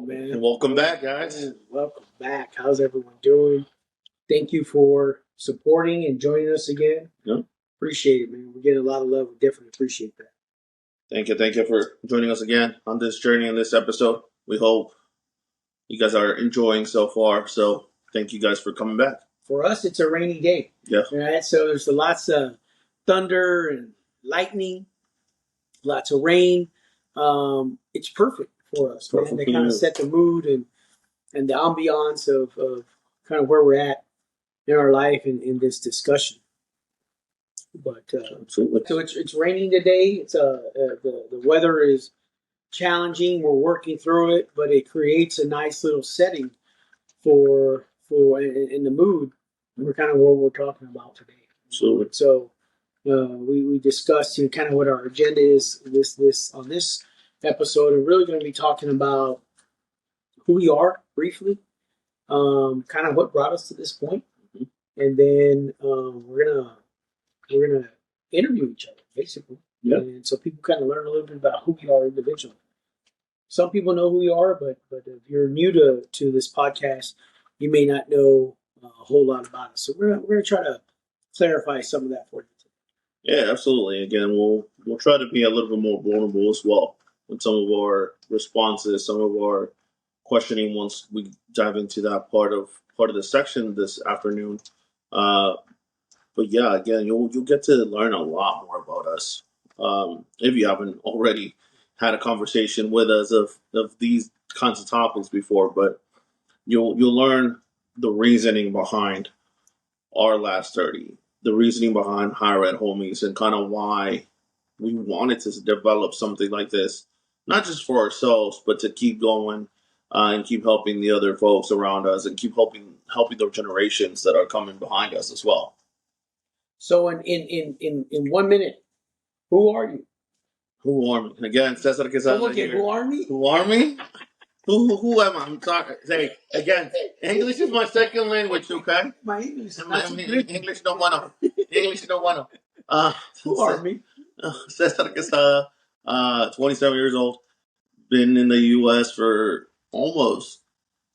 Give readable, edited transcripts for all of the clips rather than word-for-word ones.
man. And welcome back, guys. Welcome back. How's everyone doing? Thank you for supporting and joining us again. Yeah. Appreciate it, man. We're getting a lot of love. We definitely appreciate that. Thank you for joining us again on this journey in this episode. We hope you guys are enjoying so far. So thank you guys for coming back. For us, it's a rainy day. Yeah. All right. So there's lots of thunder and lightning, lots of rain. It's perfect for us, man. They kind of set the mood and the ambiance of kind of where we're at in our life and in this discussion. But Absolutely. So it's raining today. It's the weather is challenging. We're working through it, but it creates a nice little setting for in the mood. We're kind of what we're talking about today. Absolutely. So we discussed kind of what our agenda is this on this episode. We're really going to be talking about who we are briefly, kind of what brought us to this point, and then we're gonna interview each other basically, and so people kind of learn a little bit about who we are individually. Some people know who we are, but if you're new to this podcast, you may not know a whole lot about us. So we're gonna try to clarify some of that for you today. Yeah, absolutely. Again, we'll try to be a little bit more vulnerable as well with some of our responses, some of our questioning once we dive into that part of the section this afternoon. But yeah, again, you'll get to learn a lot more about us if you haven't already had a conversation with us of these kinds of topics before. But you'll learn the reasoning behind our last 30, the reasoning behind Higher Ed Homies, and kind of why we wanted to develop something like this, not just for ourselves, but to keep going and keep helping the other folks around us and keep helping the generations that are coming behind us as well. So in 1 minute, who are you? Who are me? Again, Cesar Quesada here. Who are me? Who are me? Who am I? I'm talking. Say again. English is my second language. Okay. My English. English no bueno. English no bueno. Who are me? Cesar Quesada, 27 years old. Been in the U.S. for almost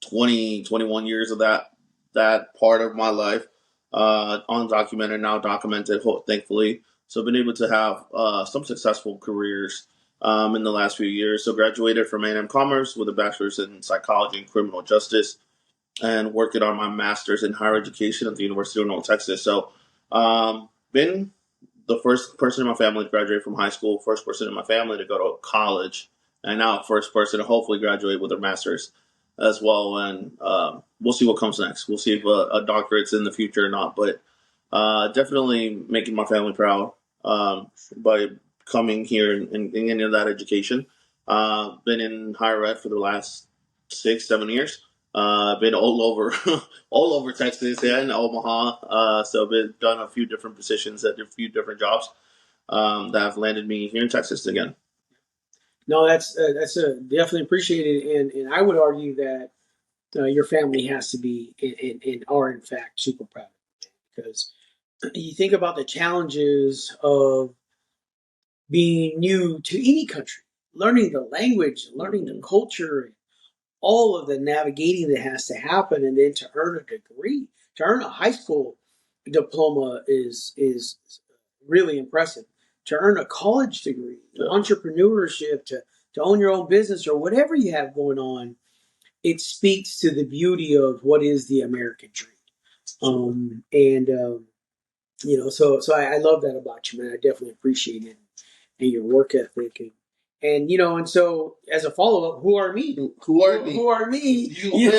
20, 21 years of that part of my life. Undocumented, now documented, thankfully. So I've been able to have some successful careers in the last few years. So graduated from A&M Commerce with a bachelor's in psychology and criminal justice, and working on my master's in higher education at the University of North Texas. So been the first person in my family to graduate from high school, first person in my family to go to college, and now first person to hopefully graduate with a master's as well. And we'll see what comes next. We'll see if a doctorate's in the future or not. But definitely making my family proud by coming here and getting into that education. Been in higher ed for the last 6-7 years. Been all over Texas and Omaha. So been done a few different positions at a few different jobs that have landed me here in Texas again. No, that's definitely appreciated, and I would argue that your family has to be and are in fact super proud of you, because you think about the challenges of being new to any country, learning the language, learning the culture, all of the navigating that has to happen, and then to earn a degree, to earn a high school diploma is really impressive. To earn a college degree, entrepreneurship, to own your own business or whatever you have going on, it speaks to the beauty of what is the American dream. So I love that about you, man. I definitely appreciate it and your work ethic. And so as a follow up, who are me? Who are me? Who are me? You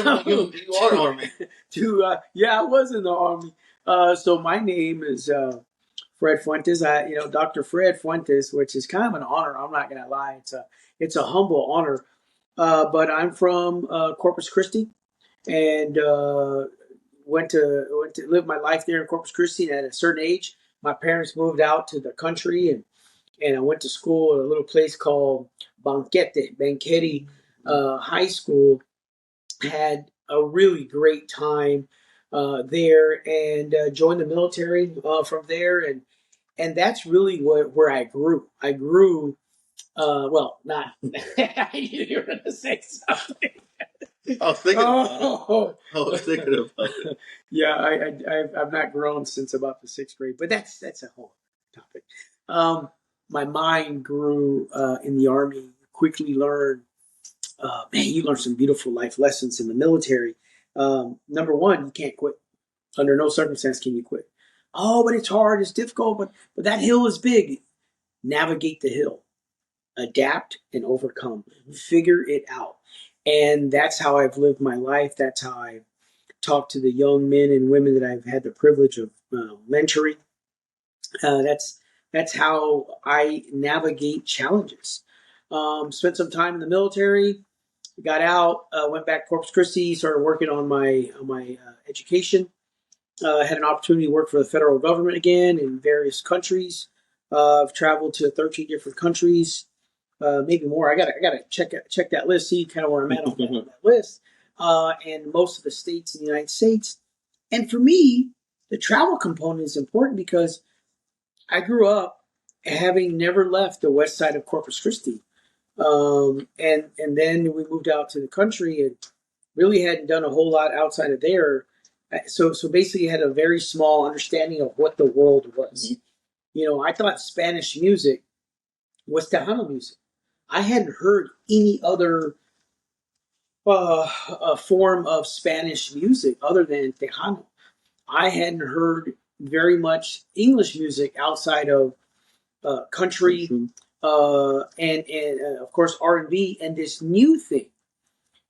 are Army. I was in the Army. So my name is Fred Fuentes. Dr. Fred Fuentes, which is kind of an honor. I'm not gonna lie. It's a humble honor. But I'm from Corpus Christi, and went to live my life there in Corpus Christi. And at a certain age, my parents moved out to the country, and I went to school at a little place called Banquetti High School. Had a really great time there, and joined the military from there, and that's really where I grew. Not. I knew you were going to say something. I was thinking about it. Oh, I was thinking about it. yeah. I've not grown since about the sixth grade, but that's a whole topic. My mind grew in the Army. Quickly learned, man, you learn some beautiful life lessons in the military. Number one, you can't quit. Under no circumstance can you quit. Oh, but it's hard, it's difficult, but that hill is big. Navigate the hill, adapt and overcome. Figure it out. And that's how I've lived my life. That's how I talk to the young men and women that I've had the privilege of mentoring. That's how I navigate challenges. Spent some time in the military, got out, went back to Corpus Christi, started working on my education. Had an opportunity to work for the federal government again in various countries. I've traveled to 13 different countries, maybe more. I gotta check that list, see kind of where I'm at on that list. And most of the states in the United States. And for me, the travel component is important because I grew up having never left the west side of Corpus Christi. And then we moved out to the country and really hadn't done a whole lot outside of there. So basically, had a very small understanding of what the world was. You know, I thought Spanish music was Tejano music. I hadn't heard any other form of Spanish music other than Tejano. I hadn't heard very much English music outside of country, and of course R&B, and this new thing,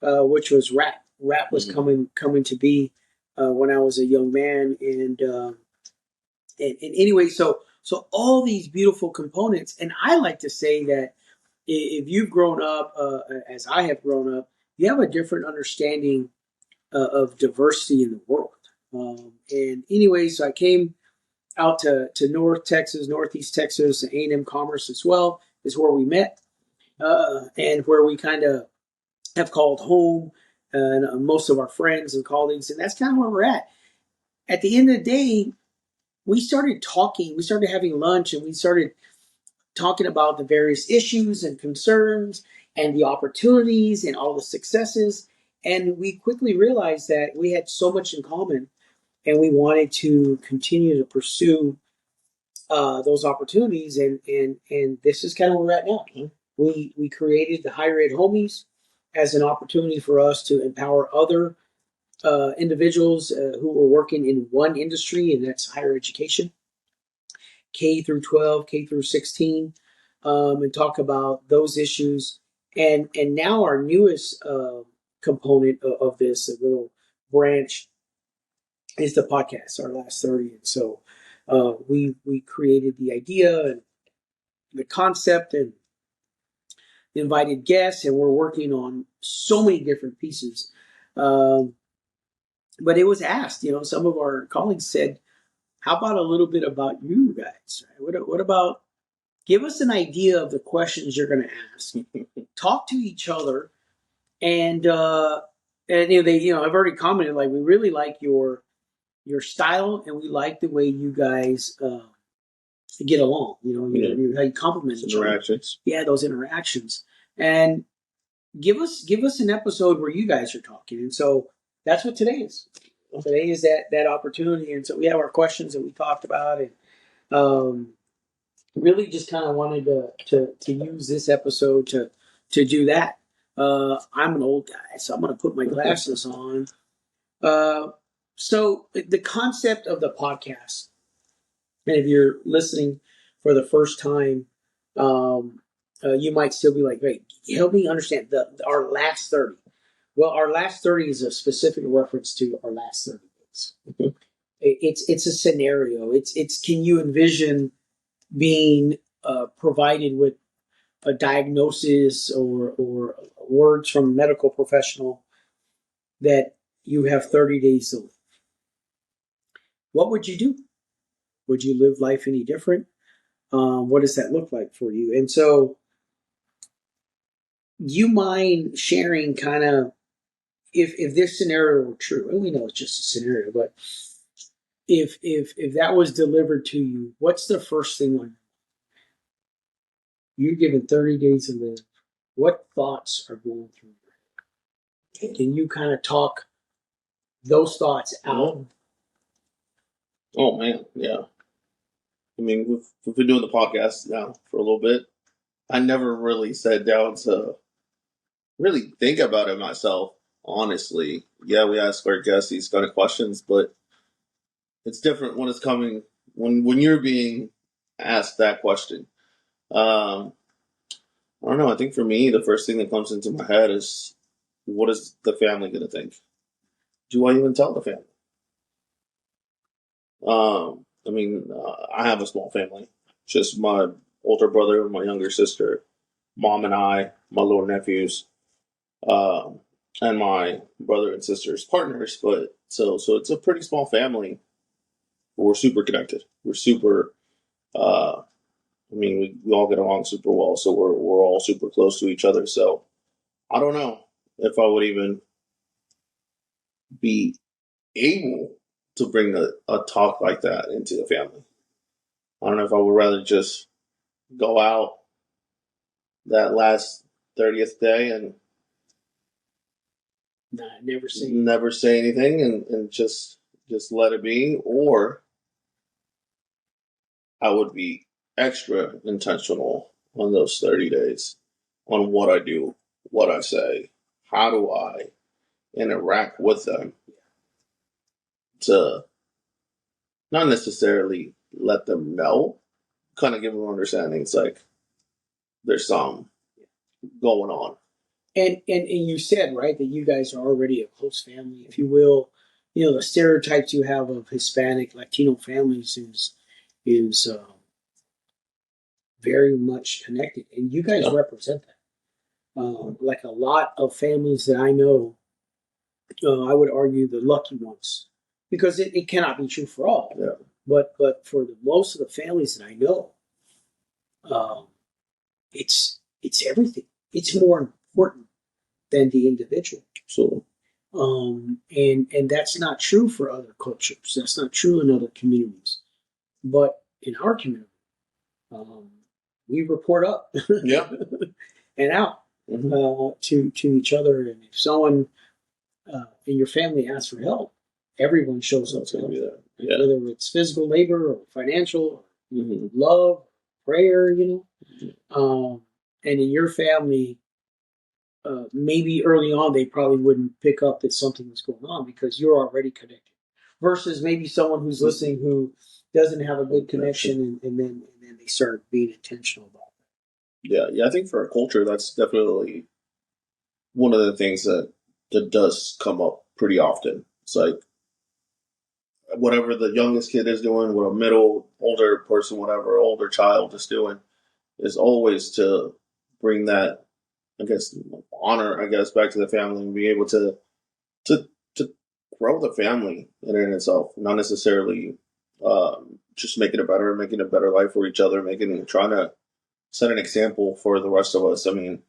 which was rap. Rap was coming to be when I was a young man, and anyway, so all these beautiful components, and I like to say that if you've grown up as I have grown up, you have a different understanding of diversity in the world. And anyway, so I came out to North Texas, Northeast Texas, A&M Commerce as well is where we met, and where we kind of have called home, and most of our friends and colleagues, and that's kind of where we're at. At the end of the day, we started talking, we started having lunch, and we started talking about the various issues and concerns and the opportunities and all the successes. And we quickly realized that we had so much in common, and we wanted to continue to pursue those opportunities. And this is kind of where we're at now. We created the Higher Ed Homies as an opportunity for us to empower other individuals who were working in one industry, and that's higher education, K through 12, K through 16, and talk about those issues. And now our newest component of this little branch is the podcast, our last 30. And so we created the idea and the concept and invited guests, and we're working on so many different pieces. But it was asked, you know, some of our colleagues said, how about a little bit about you guys? What about give us an idea of the questions you're going to ask? Talk to each other, and I've already commented, like, we really like your style, and we like the way you guys get along. You know, how you compliment each other. Interactions. Yeah, those interactions, and give us an episode where you guys are talking. And so that's what today is. Today is that opportunity, and so we have our questions that we talked about, and really just kind of wanted to use this episode to do that. I'm an old guy, so I'm going to put my glasses on. So the concept of the podcast, and if you're listening for the first time, you might still be like, "Wait, help me understand our last 30." Well, our last 30 is a specific reference to our last 30 days. It's a scenario. It's can you envision being provided with a diagnosis or words from a medical professional that you have 30 days to live? What would you do? Would you live life any different? What does that look like for you? And so, you mind sharing kind of if this scenario were true, and we know it's just a scenario, but if that was delivered to you, what's the first thing on you're given 30 days to live? What thoughts are going through your head? Can you kind of talk those thoughts out? Oh man, yeah. I mean, we've been doing the podcast now for a little bit. I never really sat down to really think about it myself. Honestly, yeah, we ask our guests these kind of questions, but it's different when it's coming when you're being asked that question. Um, I don't know. I think for me, the first thing that comes into my head is, what is the family going to think? Do I even tell the family? I have a small family. Just my older brother, my younger sister, mom and I, my little nephews, um, and my brother and sister's partners. But so it's a pretty small family. We're super connected. We're super. Uh, we all get along super well, so we're all super close to each other. So I don't know if I would even be able to bring a talk like that into the family. I don't know if I would rather just go out that last 30th day and Nah, never say. never say anything and just let it be, or I would be extra intentional on those 30 days on what I do, what I say, how do I interact with them to not necessarily let them know, kind of give them understanding. It's like there's some going on. And you said, right, that you guys are already a close family, if you will. You know, the stereotypes you have of Hispanic Latino families is very much connected, and you guys Yeah. represent that. Like a lot of families that I know, I would argue the lucky ones, because it cannot be true for all. Yeah. But for the most of the families that I know, um, it's everything. It's more important than the individual. So And that's not true for other cultures. That's not true in other communities. But in our community, um, we report up yeah. and out Mm-hmm. to each other. And if someone in your family asks for help, everyone shows up That's to gonna help. be there. Yeah. Whether it's physical labor or financial, Mm-hmm. love, prayer, and in your family, maybe early on they probably wouldn't pick up that something was going on because you're already connected. Versus maybe someone who's listening who doesn't have a good connection, and then they start being intentional about Yeah, yeah. I think for a culture, that's definitely one of the things that does come up pretty often. It's like whatever the youngest kid is doing, what a middle, older person, whatever older child is doing, is always to bring that, I guess, honor, I guess, back to the family and be able to to grow the family in and itself, not necessarily just making a better life for each other, trying to set an example for the rest of us. I mean,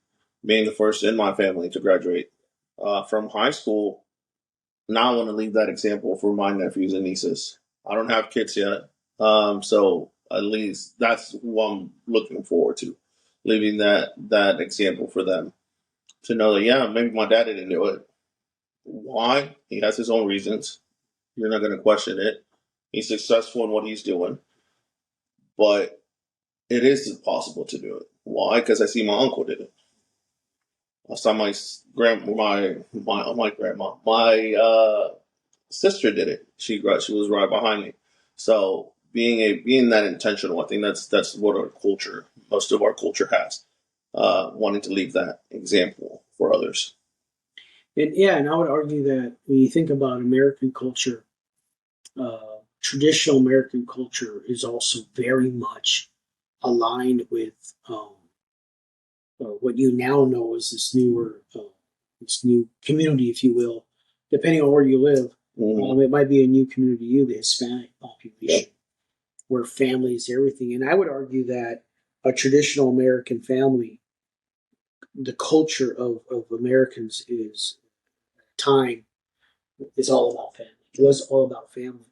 being the first in my family to graduate from high school, now I want to leave that example for my nephews and nieces. I don't have kids yet, so at least that's what I'm looking forward to, leaving that example for them to know that yeah, maybe my dad didn't do it. Why? He has his own reasons. You're not going to question it. He's successful in what he's doing, but it is possible to do it. Why? Because I see my uncle did it. I saw my grandma, my sister did it. She was right behind me. So being that intentional, I think that's what our culture, most of our culture has, wanting to leave that example for others. it. And I would argue that when you think about American culture, traditional American culture is also very much aligned with what you now know as this new community, if you will, depending on where you live. Mm-hmm. It might be a new community to you, the Hispanic population, Yep. where family is everything. And I would argue that a traditional American family, the culture of Americans is time is all about family. It was all about family.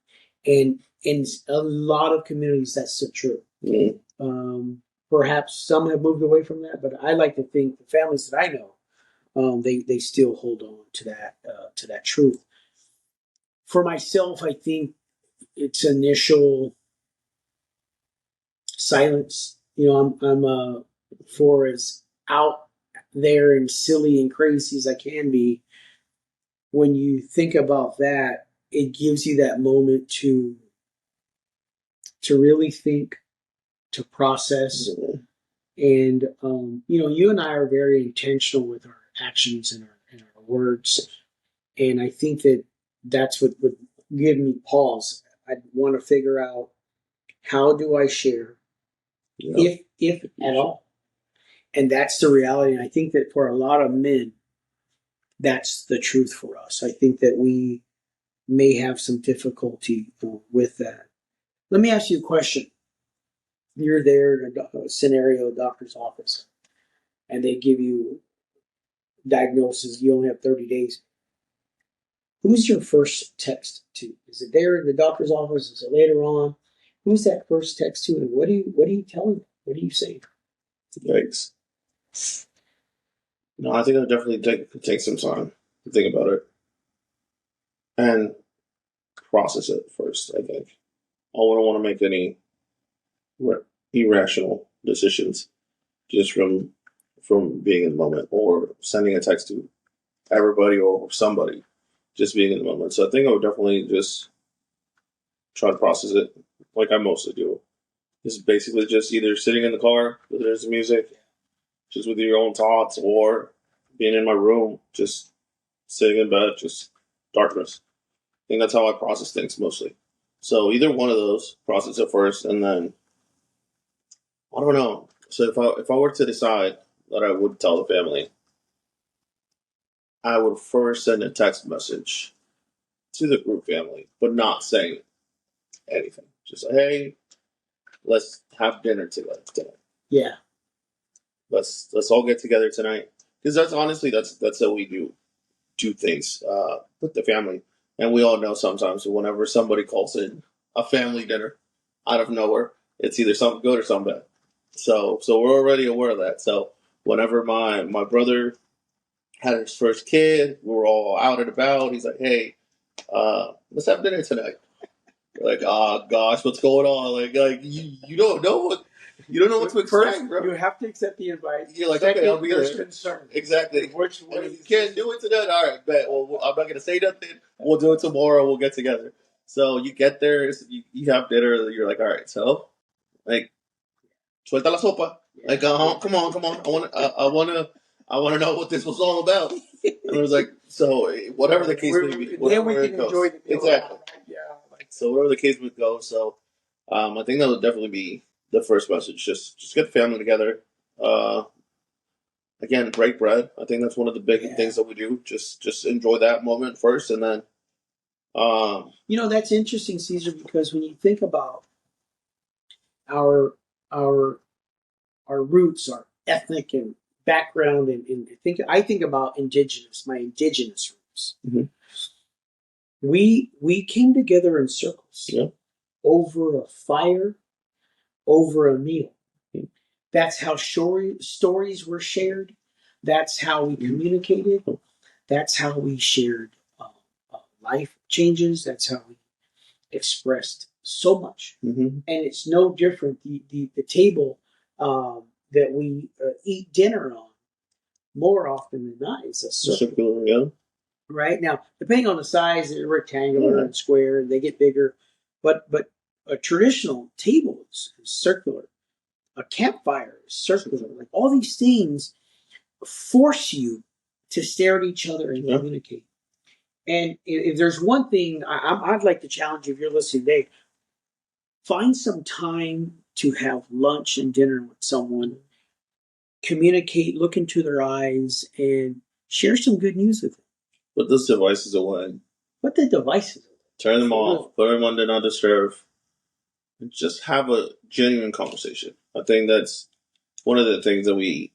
And in a lot of communities, that's still true. Mm-hmm. Perhaps some have moved away from that, but I like to think the families that I know, they still hold on to that truth. For myself, I think it's initial silence. I'm for as out there and silly and crazy as I can be. When you think about that, it gives you that moment to really think, to process, and you and I are very intentional with our actions and our words, and I think that's what would give me pause. I'd want to figure out, how do I share, if at all, and that's the reality. And I think that for a lot of men, that's the truth for us. I think that we may have some difficulty with that. Let me ask you a question. You're there in a scenario, doctor's office, and they give you diagnosis. You only have 30 days. Who's your first text to? Is it there in the doctor's office? Is it later on? Who's that first text to? And what do you tell them? What do you say? Yikes. No, I think I'll definitely take some time to think about it and process it first. I think I wouldn't want to make any irrational decisions just from being in the moment or sending a text to everybody or somebody, just being in the moment. So I think I would definitely just try to process it like I mostly do. Just basically just either sitting in the car, whether there's music, just with your own thoughts, or being in my room, just sitting in bed, just darkness. I think that's how I process things mostly. So either one of those, process it first, and then I don't know. So if I were to decide that I would tell the family, I would first send a text message to the group family, but not saying anything. Just say, hey, let's have dinner together tonight. Yeah. Let's all get together tonight, because that's honestly that's how we do things with the family, and we all know sometimes whenever somebody calls in a family dinner out of nowhere, it's either something good or something bad. So we're already aware of that. So whenever my brother had his first kid, we were all out and about. He's like, hey, let's have dinner tonight. We're like, oh gosh, what's going on? Like you don't know what to expect, bro. You have to accept the invite. You're like, second, okay, I'll be there's there. concern. Exactly. Which And if you can't do it tonight, all right, bet. Well, I'm not gonna say nothing. We'll do it tomorrow. We'll get together. So you get there, you have dinner. You're like, all right, so like, suelta la sopa. Yeah. Like, come on. I wanna know what this was all about. And I was like, so whatever the case may be, Then we whatever can it goes. enjoy the meal. Exactly. Yeah. So whatever the case would go. So I think that would definitely be the first message. Just get the family together. Again, break bread. I think that's one of the big things that we do. Just enjoy that moment first, and then. That's interesting, Caesar, because when you think about our our our roots, our ethnic and background, and I think about my indigenous roots. Mhm. We came together in circles, Yeah. over a fire, over a meal. Mhm. That's how stories were shared. That's how we communicated. That's how we shared life changes. That's how we expressed so much. Mm-hmm. And it's no different. The table that we eat dinner on, more often than not, is a circle. Yeah. Right now, depending on the size, they're rectangular and square, and they get bigger. But a traditional table is circular. A campfire is circular. Like, all these things force you to stare at each other and communicate. And if there's one thing I'd like to challenge you, if you're listening today, find some time to have lunch and dinner with someone, communicate, look into their eyes, and share some good news with them. Put those devices away. Put the devices away. Turn them off. Put them on Do Not Disturb. And just have a genuine conversation. I think that's one of the things that we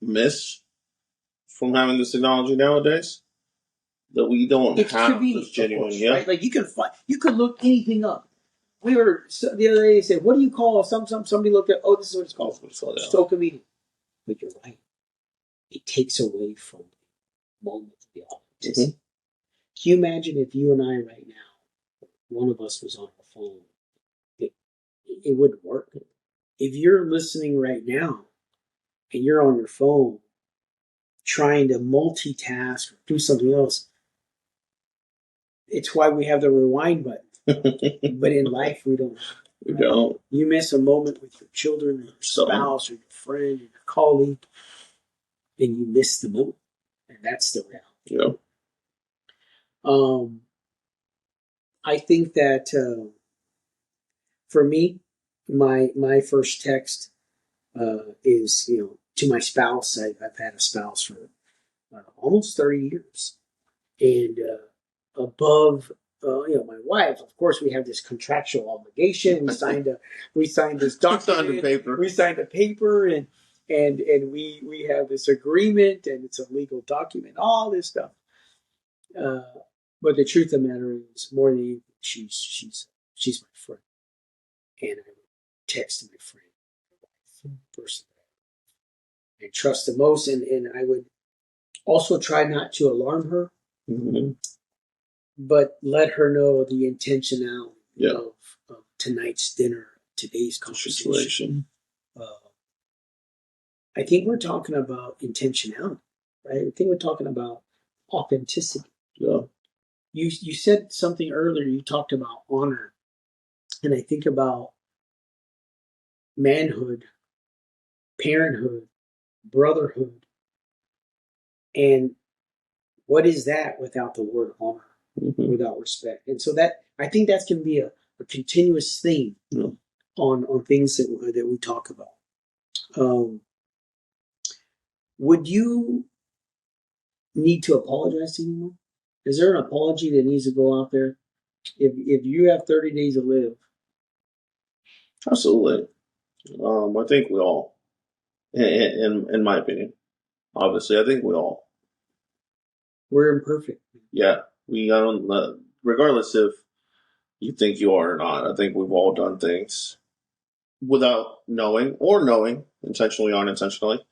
miss from having this technology nowadays. That we don't have this genuine, course, right? Like, you could look anything up. We were the other day. They said, "What do you call somebody looked at? Oh, this is what it's called. So convenient." But you're right. It takes away from the moment the authenticity. Can you imagine if you and I right now, one of us was on the phone, it, it wouldn't work. If you're listening right now and you're on your phone trying to multitask or do something else, it's why we have the rewind button. But in life, we don't. We don't. You miss a moment with your children, or your spouse, or your friend, or your colleague, and you miss the moment, and that's the reality. Yeah. I think that for me, my first text is to my spouse. I've had a spouse for almost 30 years, and above my wife, of course, we have this contractual obligation. We signed this document. We signed a paper, and we have this agreement, and it's a legal document. All this stuff. But the truth of the matter is, more than anything, she's my friend, and I would text my friend, the person that I trust the most, and I would also try not to alarm her, but let her know the intentionality of tonight's dinner, today's conversation. I think we're talking about intentionality, right? I think we're talking about authenticity. Yeah. You said something earlier. You talked about honor, and I think about manhood, parenthood, brotherhood, and what is that without the word honor, without respect? And so that I think that's going to be a continuous theme on things that we talk about. Would you need to apologize to anyone? Is there an apology that needs to go out there? If you have 30 days to live. Absolutely. I think we all, in my opinion, obviously, I think we all. We're imperfect. Yeah. We don't, regardless if you think you are or not, I think we've all done things without knowing or knowing, intentionally or unintentionally,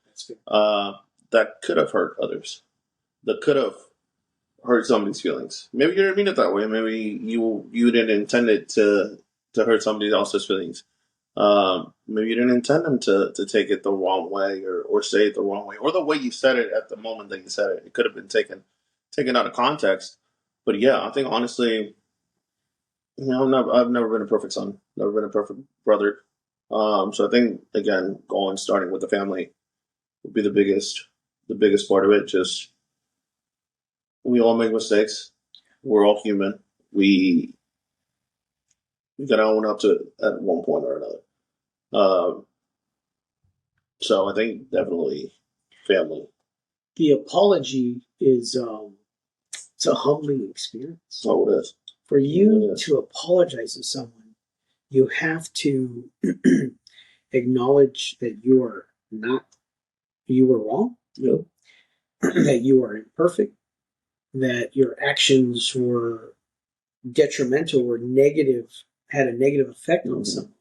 that could have hurt others, that could have hurt somebody's feelings. Maybe you didn't mean it that way. Maybe you didn't intend it to hurt somebody else's feelings. Maybe you didn't intend them to take it the wrong way or say it the wrong way, or the way you said it at the moment that you said it. It could have been taken out of context. But yeah, I think honestly, I've never been a perfect son, never been a perfect brother. So I think again, starting with the family would be the biggest part of it. Just we all make mistakes. We're all human. We gotta own up to it at one point or another. So I think definitely family. The apology is it's a humbling experience. Oh, it is. For you to apologize to someone, you have to acknowledge that you were wrong, that you are imperfect, that your actions were detrimental or negative, had a negative effect on someone.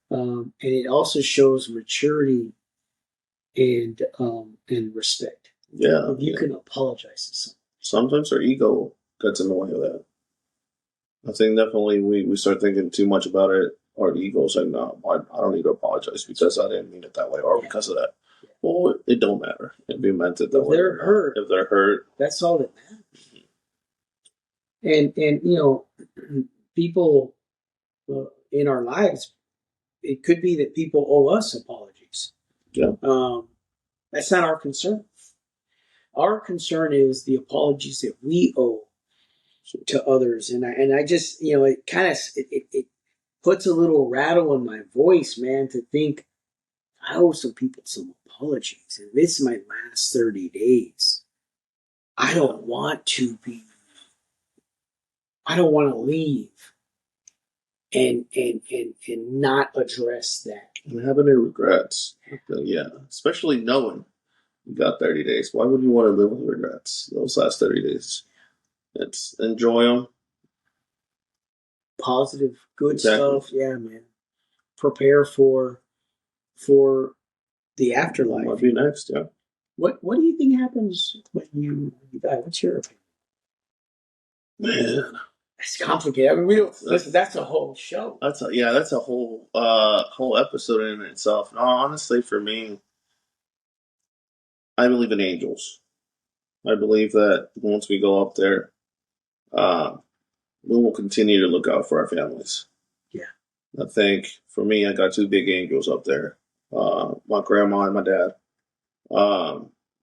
And it also shows maturity and respect. Yeah. If you can apologize to someone. Sometimes our ego gets in the way of that. I think definitely we start thinking too much about it. Our ego's like, no, I don't need to apologize because I didn't mean it that way or because of that. Well, it don't matter if you meant it that way. If they're hurt, that's all that matters. And people in our lives, it could be that people owe us apologies. Yeah. That's not our concern. Our concern is the apologies that we owe to others, and I just it kind of it puts a little rattle in my voice, man, to think I owe some people some apologies, and this is my last 30 days. I don't want to leave and not address that. And have any regrets. Yeah. Especially knowing you got 30 days. Why would you want to live with regrets those last 30 days? It's enjoy them. Positive, good stuff. Yeah, man. Prepare for the afterlife. Might be next, yeah. What do you think happens when you die? What's your opinion? Man, It's complicated. I mean, we don't listen. That's a whole show. that's a whole episode in itself. No, honestly, for me, I believe in angels. I believe that once we go up there, uh, we will continue to look out for our families. Yeah. I think for me, I got two big angels up there, my grandma and my dad.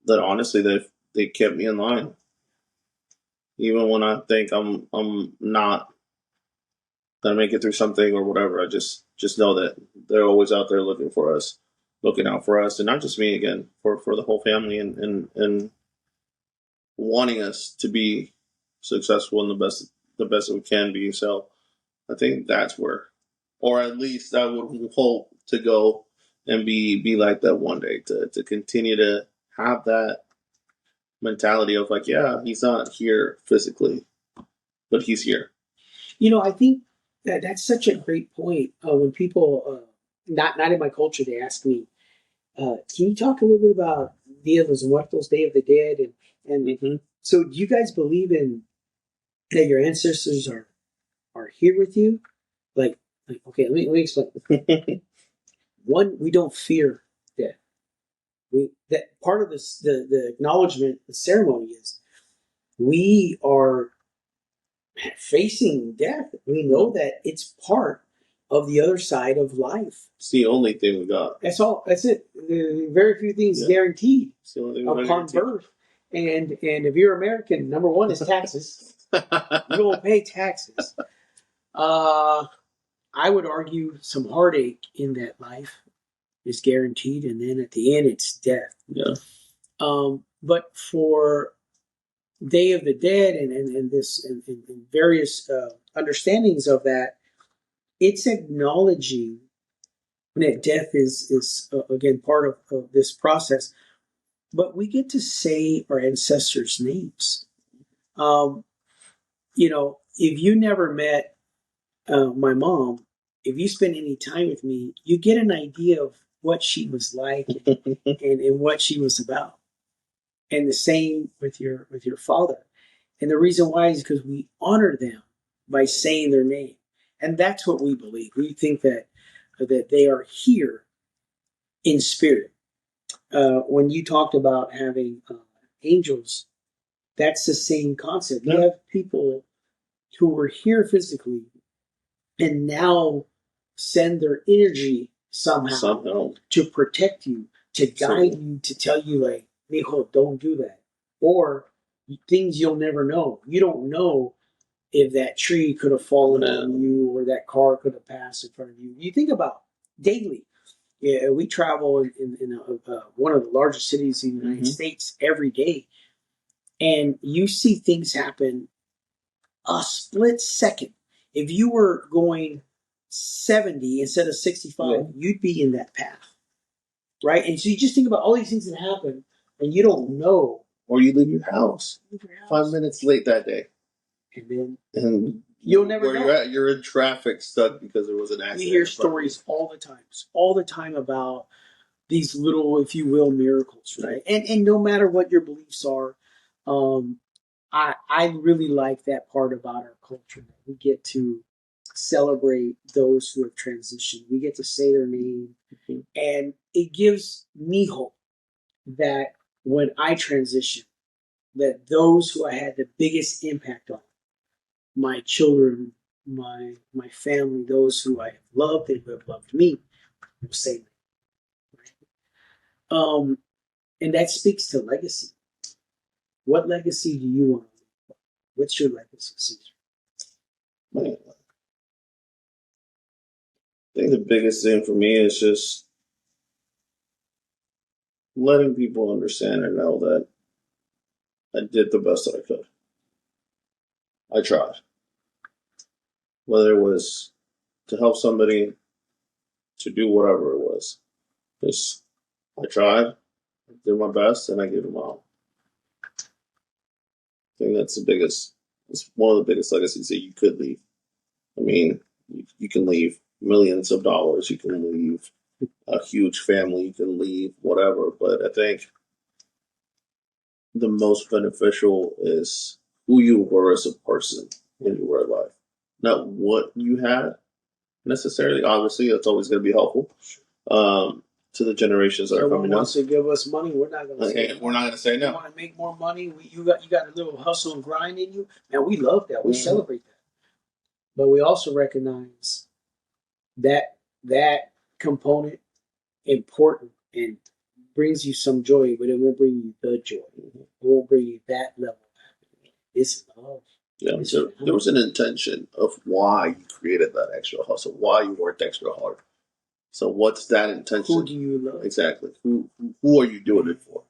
That honestly, they kept me in line, even when I think I'm not gonna make it through something or whatever. I just know that they're always out there looking for us, looking out for us, and not just me again, for the whole family, and wanting us to be successful and the best that we can be. So I think that's where, or at least I would hope to go and be like that one day, to continue to have that mentality of like, yeah, he's not here physically, but he's here. I think that that's such a great point. When people, not in my culture, they ask me, "Can you talk a little bit about Dia de los Muertos, Day of the Dead?" And Mm-hmm. so, do you guys believe in that your ancestors are here with you? Like, okay, let me explain. One, we don't fear death. That part of this, the acknowledgement, the ceremony is we are facing death. We know that it's part of the other side of life. It's the only thing we got. That's all. That's it. Very few things guaranteed It's the only thing we got upon guaranteed. birth. And if you're American, number one is taxes. You will pay taxes. I would argue some heartache in that life is guaranteed, and then at the end, it's death. Yeah. But for Day of the Dead and this and various understandings of that, it's acknowledging that death is again part of this process. But we get to say our ancestors' names. Um, if you never met my mom, if you spend any time with me, you get an idea of what she was like and what she was about. And the same with your father. And the reason why is because we honor them by saying their name. And that's what we believe. We think that they are here in spirit. When you talked about having angels, that's the same concept. You have people who were here physically and now send their energy somehow to protect you, to guide you, to tell you, like, mijo, don't do that. Or things you'll never know. You don't know if that tree could have fallen on you or that car could have passed in front of you. You think about daily. Yeah, we travel in one of the largest cities in the United States every day, and you see things happen a split second. If you were going 70 instead of 65, you'd be in that path, right? And so you just think about all these things that happen, and you don't know. Or you leave your house 5 minutes late that day, and you'll never know. Where you're at, you're in traffic stuck because there was an accident. You hear stories all the time about these little, if you will, miracles, right? And no matter what your beliefs are, I really like that part about our culture. We get to celebrate those who have transitioned. We get to say their name, and it gives me hope that when I transition, that those who I had the biggest impact on, my children, my family, those who I have loved and who have loved me, will say that. And that speaks to legacy. What legacy do you want to leave? What's your legacy, Caesar? Man, I think the biggest thing for me is just letting people understand and know that I did the best that I could. I tried. Whether it was to help somebody, to do whatever it was. Just, I tried, I did my best, and I gave them all. I think it's one of the biggest legacies that you could leave. I mean, you can leave millions of dollars, you can leave a huge family, you can leave whatever, but I think the most beneficial is who you were as a person when you were alive, not what you had necessarily. Obviously, that's always going to be helpful to the generations that are Everyone coming up. wants to give us money. We're not going to say Okay, we're not going to say you no. want to make more money. You got a little hustle and grind in you. Man, we love that. We celebrate that. But we also recognize that component important and brings you some joy, but it won't bring you the joy. It won't bring you that level. It's love. Yeah, It's there was an intention of why you created that extra hustle, why you worked extra hard. So what's that intention? Who do you love? Exactly. Who are you doing it for?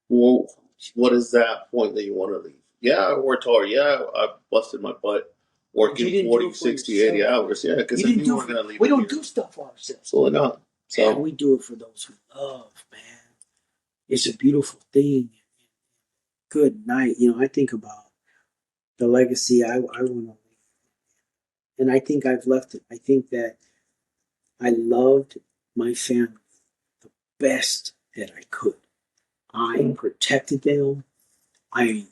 Who, what is that point that you want to leave? Yeah, I worked hard. Yeah, I busted my butt working 40, 60, 80 hours. Yeah, because if you were going to leave we it don't here, do stuff for ourselves. absolutely not. So man, we do it for those who love, man. It's a beautiful thing. Good night. I think about the legacy I want to leave. And I think I've left it. I think that I loved my family the best that I could. I protected them. I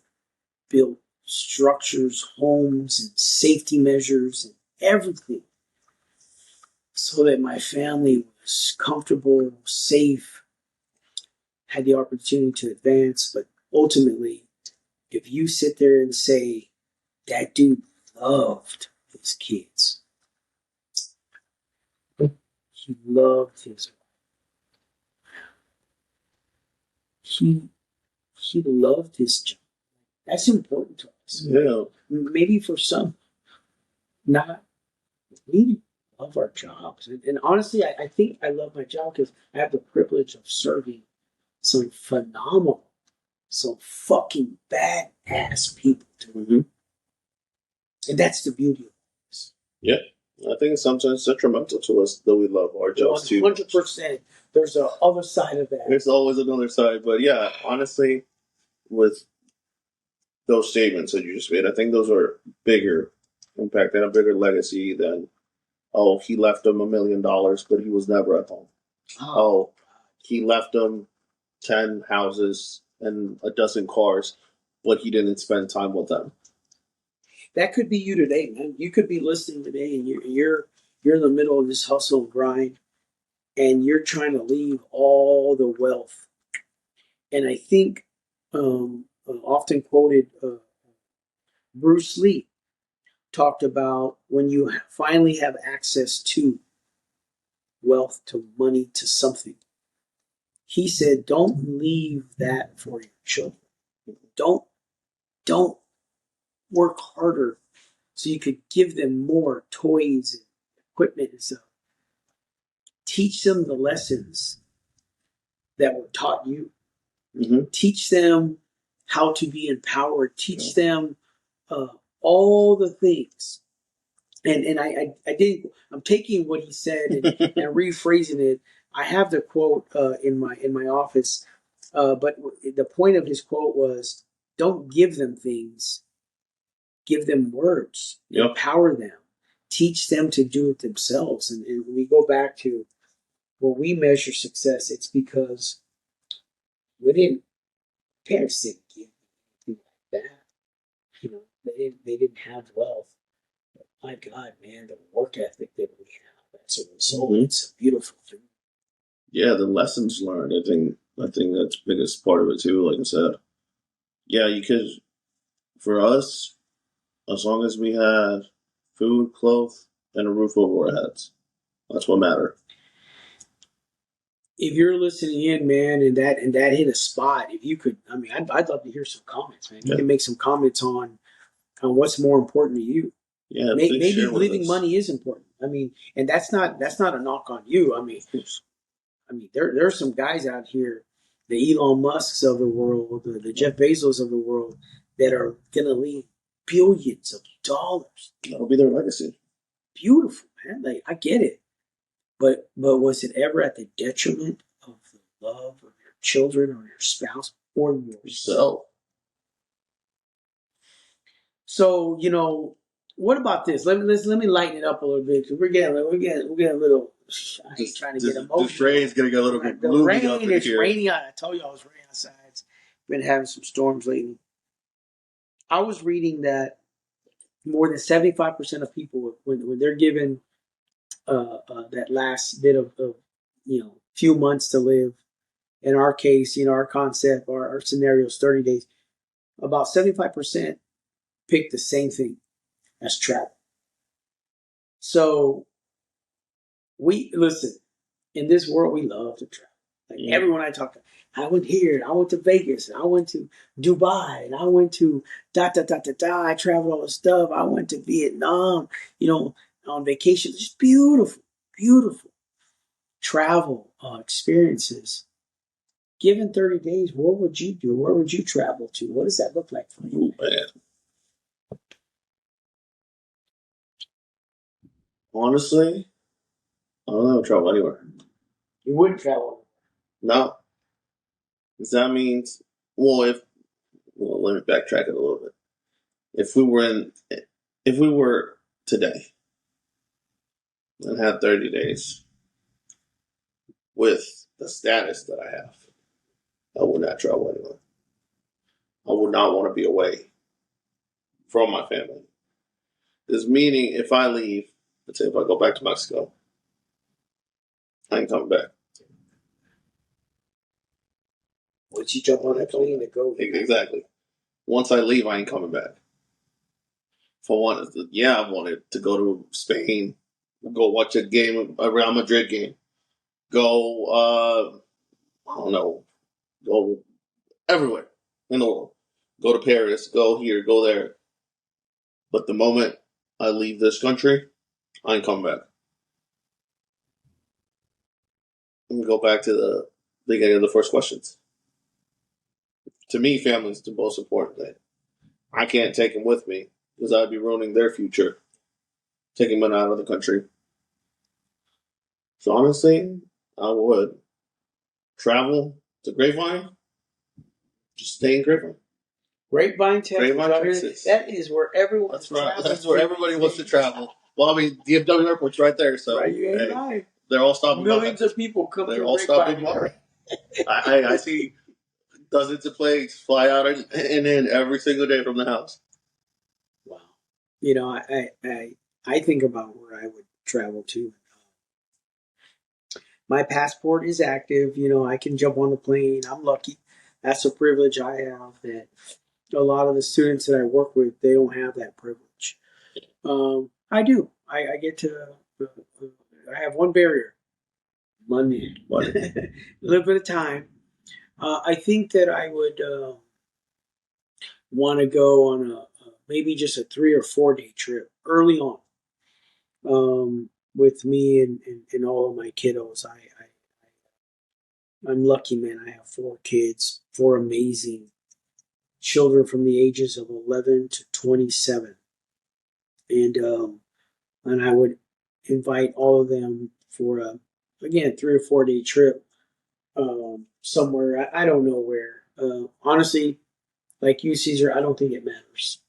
built structures, homes, and safety measures, and everything so that my family was comfortable, safe, had the opportunity to advance. But ultimately, if you sit there and say, that dude loved his kids, he loved his, he, he loved his job. That's important to us. yeah, Maybe for some, not. We love our jobs. And honestly, I think I love my job because I have the privilege of serving some phenomenal, some fucking badass people. And that's the beauty of this. yeah. I think it's sometimes detrimental to us that we love our jobs too. 100%. There's a other side of that. There's always another side, but yeah, honestly, with those statements that you just made, I think those are bigger impact and a bigger legacy than he left them $1 million, but he was never at home. Oh, he left them 10 houses and a dozen cars, but he didn't spend time with them. That could be you today, man. You could be listening today, and you're in the middle of this hustle and grind, and you're trying to leave all the wealth. And I think often quoted Bruce Lee talked about when you finally have access to wealth, to money, to something. He said, "Don't leave that for your children. Don't work harder so you could give them more toys and equipment and stuff. Teach them the lessons that were taught you. Teach them how to be empowered. Teach them all the things." And I did. I'm taking what he said and rephrasing it. I have the quote in my office, but the point of his quote was, "Don't give them things. Give them words. Empower them. Teach them to do it themselves." And we go back to when we measure success, it's because we didn't. Parents didn't give anything like that. They didn't have wealth. But my God, man, the work ethic that we have as a result, it's a beautiful thing. Yeah, the lessons learned. I think that's the biggest part of it too. Like I said, yeah, you could. For us, as long as we had food, clothes, and a roof over our heads, that's what mattered. If you're listening in, man, and that hit a spot, if you could, I mean, I'd love to hear some comments, man. You can make some comments on what's more important to you. Yeah, maybe leaving money is important. I mean, and that's not a knock on you. I mean, there are some guys out here, the Elon Musks of the world, the Jeff Bezos of the world, that are gonna leave billions of dollars. That'll be their legacy. Beautiful, man. Like, I get it, but was it ever at the detriment of the love of your children or your spouse or yourself? So, what about this? Let me lighten it up a little bit. We're getting a little. I ain't trying to get emotional. The rain's gonna get a little bit gloomy up in here. It's raining. I told you I was raining outside. been having some storms lately. I was reading that more than 75% of people, when they're given that last bit of few months to live, in our case, our concept, our scenario is 30 days, about 75% pick the same thing as travel. So we listen, in this world, we love to travel. Like everyone I talk to, I went here, and I went to Vegas, and I went to Dubai, and I went to da da da da da. I traveled all the stuff. I went to Vietnam, on vacation. Just beautiful, beautiful travel experiences. Given 30 days, what would you do? Where would you travel to? What does that look like for you? Ooh, man. Honestly, I don't know, travel anywhere. You wouldn't travel. No. Because that means, let me backtrack it a little bit. If we were today and had 30 days with the status that I have, I would not travel anywhere. I would not want to be away from my family. This meaning, if I leave, let's say if I go back to Mexico, I ain't coming back. Once you jump on that plane to go. Exactly. Once I leave, I ain't coming back. For one, I wanted to go to Spain, go watch a game, a Real Madrid game, go, I don't know, go everywhere in the world. Go to Paris, go here, go there. But the moment I leave this country, I ain't coming back. Let me go back to the beginning of the first questions. To me, family is the most important thing. I can't take them with me because I'd be ruining their future, taking them out of the country. So honestly, I would travel to Grapevine, just stay in Grapevine. Grapevine, Texas. Grapevine, Texas. That is where everyone. That's right. That's where everybody wants to travel. Well, I mean, DFW Airport's right there, so right, you ain't lying. They're all stopping. Millions of people come. They're all stopping by. I see dozens of planes fly out and in every single day from the house. Wow. I think about where I would travel to. My passport is active. I can jump on the plane. I'm lucky. That's a privilege I have that a lot of the students that I work with, they don't have that privilege. I do. I get to. I have one barrier. Money. A little bit of time. I think that I would want to go on maybe just a 3 or 4 day trip early on, with me and all of my kiddos. I'm lucky, man. I have 4 kids, 4 amazing children from the ages of 11 to 27, and I would invite all of them for again 3 or 4 day trip somewhere. I don't know where. Honestly, like you, Caesar, I don't think it matters.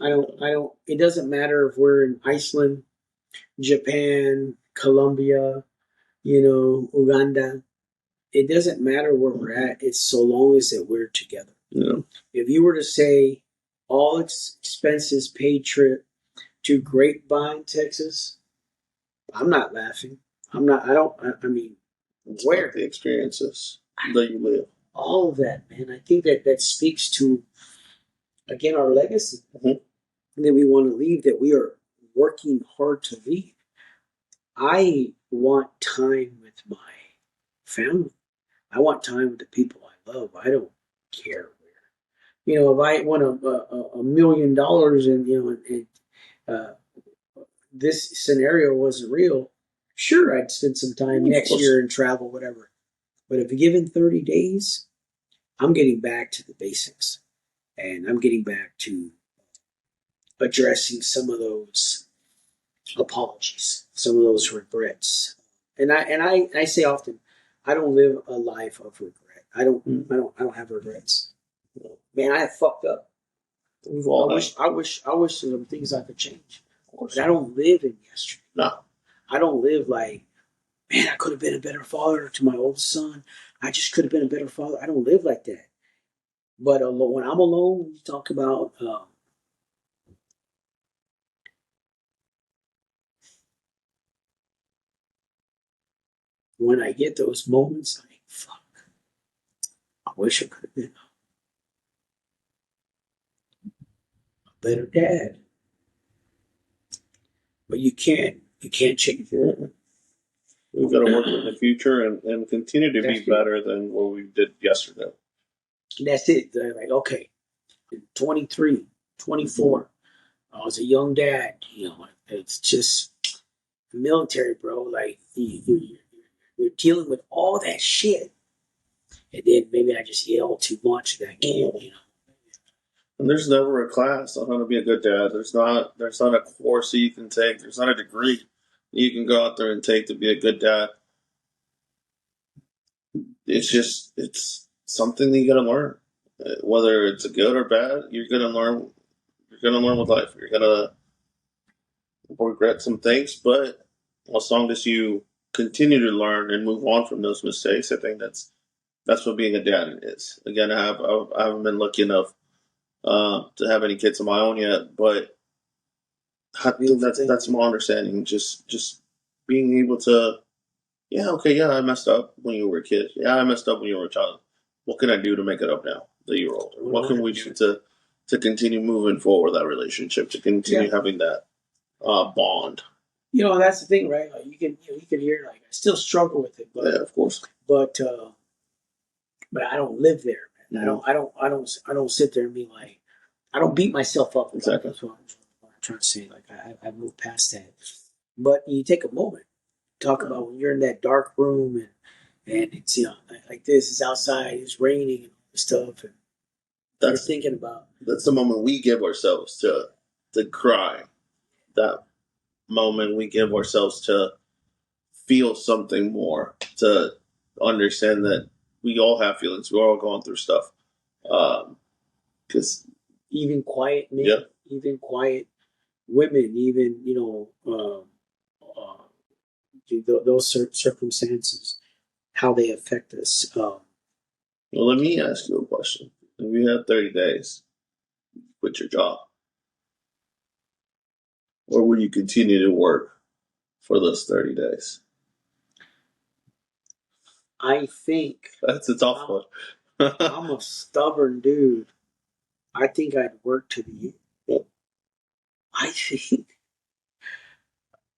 I don't. It doesn't matter if we're in Iceland, Japan, Colombia, Uganda. It doesn't matter where we're at. It's so long as that we're together. Yeah. If you were to say all expenses paid trip to Grapevine, Texas, I'm not laughing. I'm not. I don't. I mean, it's where the experiences that you live. All of that, man. I think that speaks to again our legacy that we want to leave. That we are working hard to leave. I want time with my family. I want time with the people I love. I don't care where. If I won $1 million and uh, this scenario wasn't real, sure, I'd spend some time next year and travel, whatever. But if given 30 days, I'm getting back to the basics. And I'm getting back to addressing some of those apologies, some of those regrets. And I say often, I don't live a life of regret. I don't have regrets. Man, I have fucked up. I wish there were some things I could change. But I don't live in yesterday. No. I don't live like, man, I could have been a better father to my oldest son. I just could have been a better father. I don't live like that. But when I'm alone, you talk about when I get those moments, like, fuck, I wish I could have been a better dad. But you can't change it. We've got to work in the future and continue to be That's it. better than what we did yesterday. That's it. They're like, okay, 23, 24. I was a young dad. You know, it's just military, bro. Like you're dealing with all that shit, and then maybe I just yell too much that I can't. You know, And there's never a class on how to be a good dad. There's not a course that you can take. There's not a degree that you can go out there and take to be a good dad. It's something that you got to learn. Whether it's a good or bad, you're gonna learn. You're gonna learn with life. You're gonna regret some things, but as long as you continue to learn and move on from those mistakes, I think that's what being a dad is. Again, I haven't been lucky enough to have any kids of my own yet, but I think that's my understanding. Just being able to, yeah, okay, yeah, I messed up when you were a kid. Yeah, I messed up when you were a child. What can I do to make it up now that you're older? What can we do to continue moving forward that relationship, to continue having that bond? you know that's the thing, right? Like you can hear like I still struggle with it, but Yeah, of course. but but I don't live there, man. Mm-hmm. I don't sit there and be like I don't beat myself up. Exactly. That's what I'm trying to say. Like I moved past that. But you take a moment, talk about when you're in that dark room and it's like this, it's outside, it's raining and all this stuff, and you're That's thinking about that's the moment we give ourselves to cry. That moment we give ourselves to feel something more, to understand that we all have feelings. We're all going through stuff. Because even quiet men, yeah, even quiet women, even those circumstances, how they affect us. well, let me ask you a question. If you had 30 days, quit your job, or will you continue to work for those 30 days? I think That's a tough one. I'm a stubborn dude. I think I'd work to the end. I think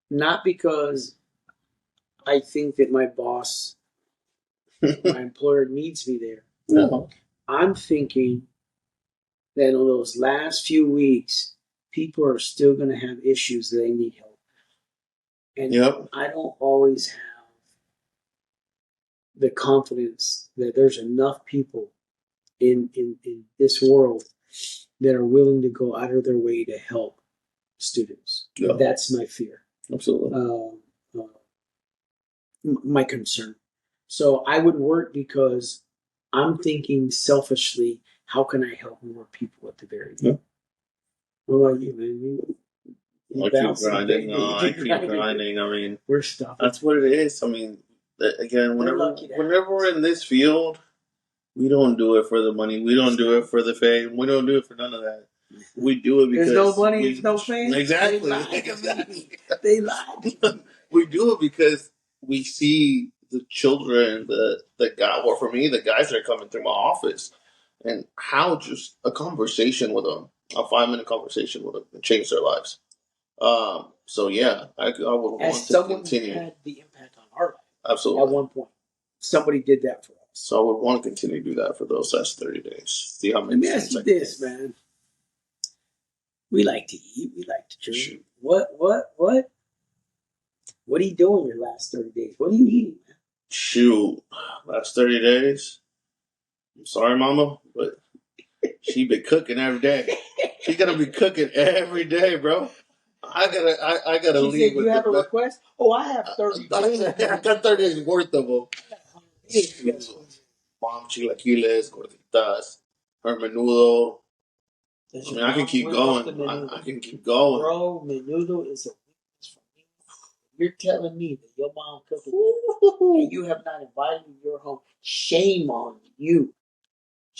not because I think that my boss, my employer needs me there. No. I'm thinking that in those last few weeks, people are still going to have issues that they need help. And Yep. I don't always have the confidence that there's enough people in this world that are willing to go out of their way to help students. Yeah. That's my fear. Absolutely. My concern. So I would work because I'm thinking selfishly, how can I help more people at the very end? Yeah. What about you, man? I keep grinding. I keep grinding. I mean, we're stuck. That's what it is. I mean, again, whenever we're in this field, we don't do it for the money. We don't do it for the fame. We don't do it for none of that. We do it because there's no money, there's no fame. Exactly. They lie. We do it because we see the children, the guy. Well, for me, the guys that are coming through my office, and how just a conversation with them, a 5-minute conversation with them, can change their lives. So yeah, I would want to continue. Had the impact on our life. Absolutely. At one point, somebody did that for us. So I would want to continue to do that for those last 30 days. See how many. Let me ask you this, man. We like to eat. We like to drink. Shoot. What are you doing your last 30 days? What are you eating, man? Shoot, last 30 days. I'm sorry, Mama, but she been cooking every day. She gonna be cooking every day, bro. I gotta leave. Said, with you have a request? Oh, I have 30 days. I got 30 days worth of them. Mom, chilaquiles, gorditas, her menudo. I mean, I can keep going. I can keep going. Bro, menudo is a weakness for me. You're telling me that your mom cooked and you have not invited me to your home. Shame on you.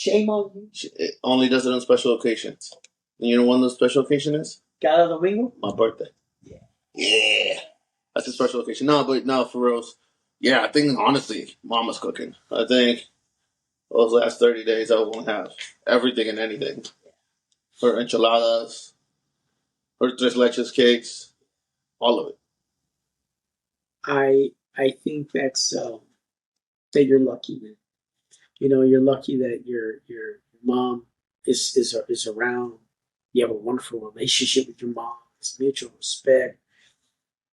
Shame on you. It only does it on special occasions. And you know when the special occasion is? Cada domingo. My birthday. Yeah. That's a special occasion. No, but no, for reals. Yeah, I think honestly, Mama's cooking. I think those last 30 days I was gonna have everything and anything. Her enchiladas, her tres leches cakes, all of it. I think that you're lucky, man. You know, you're lucky that your mom is around. You have a wonderful relationship with your mom. It's mutual respect.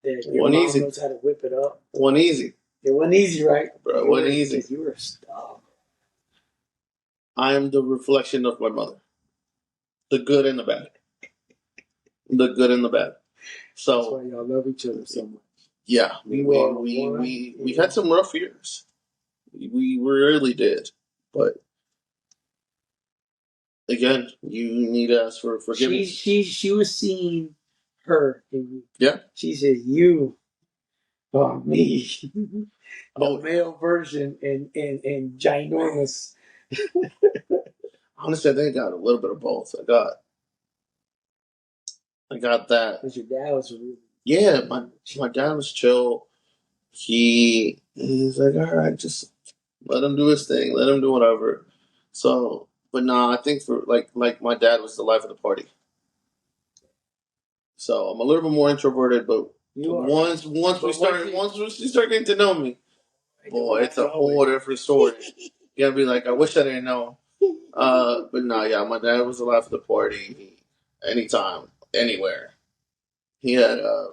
That your One mom easy. knows how to whip it up. One easy. It wasn't easy, right? Bro, You one were easy. because you were a star. I am the reflection of my mother. The good and the bad. The good and the bad. That's why So y'all love each other so much. yeah, You are one. we had some rough years. We really did. But again, you need to ask for forgiveness. She was seeing her in you. Yeah. She said, "You are me." The Oh, male version and ginormous. honestly, I think I got a little bit of both. I got that. Because your dad was really. Yeah, my dad was chill. He's like, all right, just let him do his thing, let him do whatever. So, but nah, I think for like my dad was the life of the party. So I'm a little bit more introverted, but You are. once you start getting to know me, boy, it's a whole different story. You gotta be like, I wish I didn't know. But nah, yeah, my dad was the life of the party. Anytime, anywhere. He had a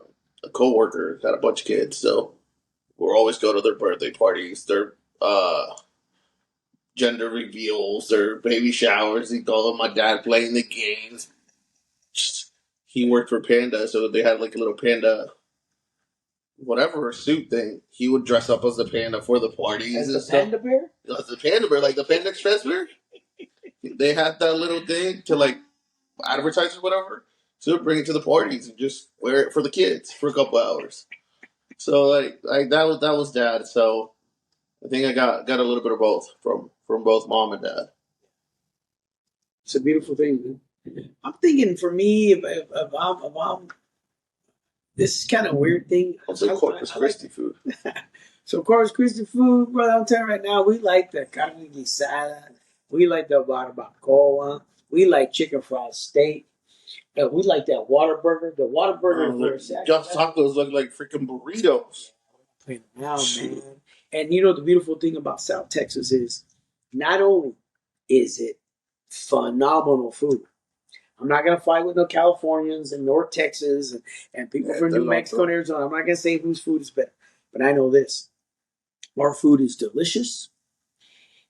coworker, had a bunch of kids, so we'll always go to their birthday parties, their gender reveals, their baby showers. He'd go with my dad playing the games. He worked for Panda, so they had like a little panda, whatever suit thing. He would dress up as the panda for the parties As and the stuff. panda bear? As the panda bear, like the Panda Express bear. They had that little thing to like advertise or whatever. So they'd bring it to the parties and just wear it for the kids for a couple hours. So like that was dad. So I think I got a little bit of both from both mom and dad. It's a beautiful thing. Man. I'm thinking for me, if I'm this is kind of a weird thing. I'll say Corpus Christi food. So, Corpus Christi food, brother, I'm telling you right now, we like the carne guisada. We like the barbacoa. We like chicken fried steak. We like that water burger. The water burger is Just tacos look like freaking burritos. playing now, man. And you know the beautiful thing about South Texas is not only is it phenomenal food. I'm not gonna fight with no Californians and North Texas and people from New Mexico and Arizona. I'm not gonna say whose food is better, but I know this: our food is delicious.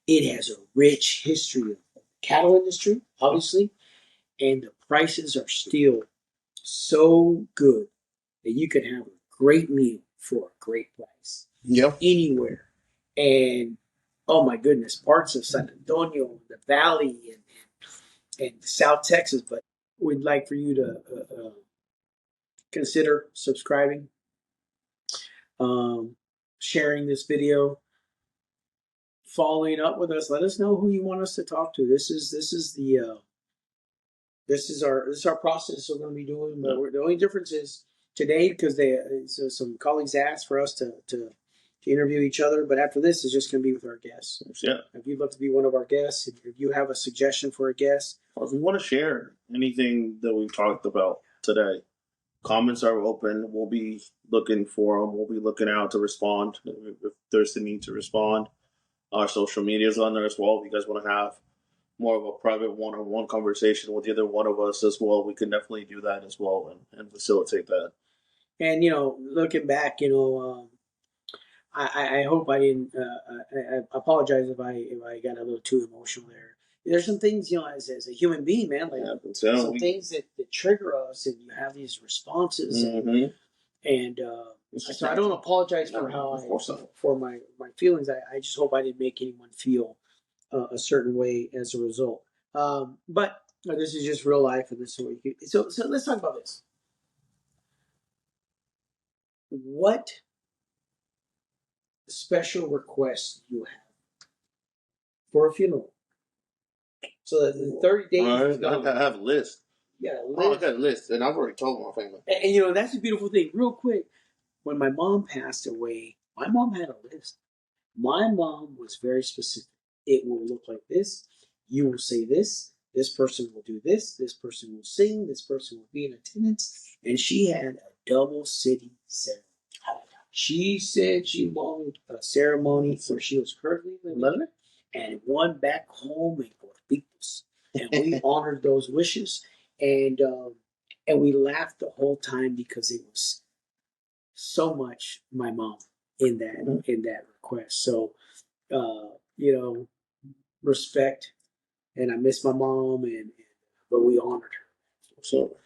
It has a rich history of the cattle industry, obviously, and the prices are still so good that you can have a great meal for a great price Yep. anywhere. And oh my goodness, parts of San Antonio, the Valley, and South Texas. But we'd like for you to consider subscribing, um, sharing this video, following up with us. Let us know who you want us to talk to. This is our process we're going to be doing. But the only difference is today because some colleagues asked for us to interview each other. But after this, it's just going to be with our guests. Yeah. If you'd love to be one of our guests, if you have a suggestion for a guest, or if you want to share anything that we've talked about today, comments are open. We'll be looking for them. We'll be looking out to respond if there's the need to respond. Our social media is on there as well. If you guys want to have more of a private one-on-one conversation with either one of us as well, we can definitely do that as well and facilitate that. and looking back, I hope I didn't. I apologize if I got a little too emotional there. There's some things, as a human being, man, like some things that trigger us, and you have these responses, and so I don't apologize for for my feelings. I just hope I didn't make anyone feel a certain way as a result. But this is just real life, and this is what you. So let's talk about this. What special requests you have for a funeral? So the 30 days is I gone. have a list. You got a Oh, I list. got a list, and I've already told my family. And you know, that's a beautiful thing. Real quick, when my mom passed away, my mom had a list. My mom was very specific. It will look like this. You will say this. This person will do this. This person will sing. This person will be in attendance. And she had a double city ceremony. She said she wanted a ceremony where she was currently living and one back home in Puerto Picos. And we honored those wishes. And and we laughed the whole time because it was so much my mom in that request. So you know, respect, and I miss my mom, and but we honored her. So,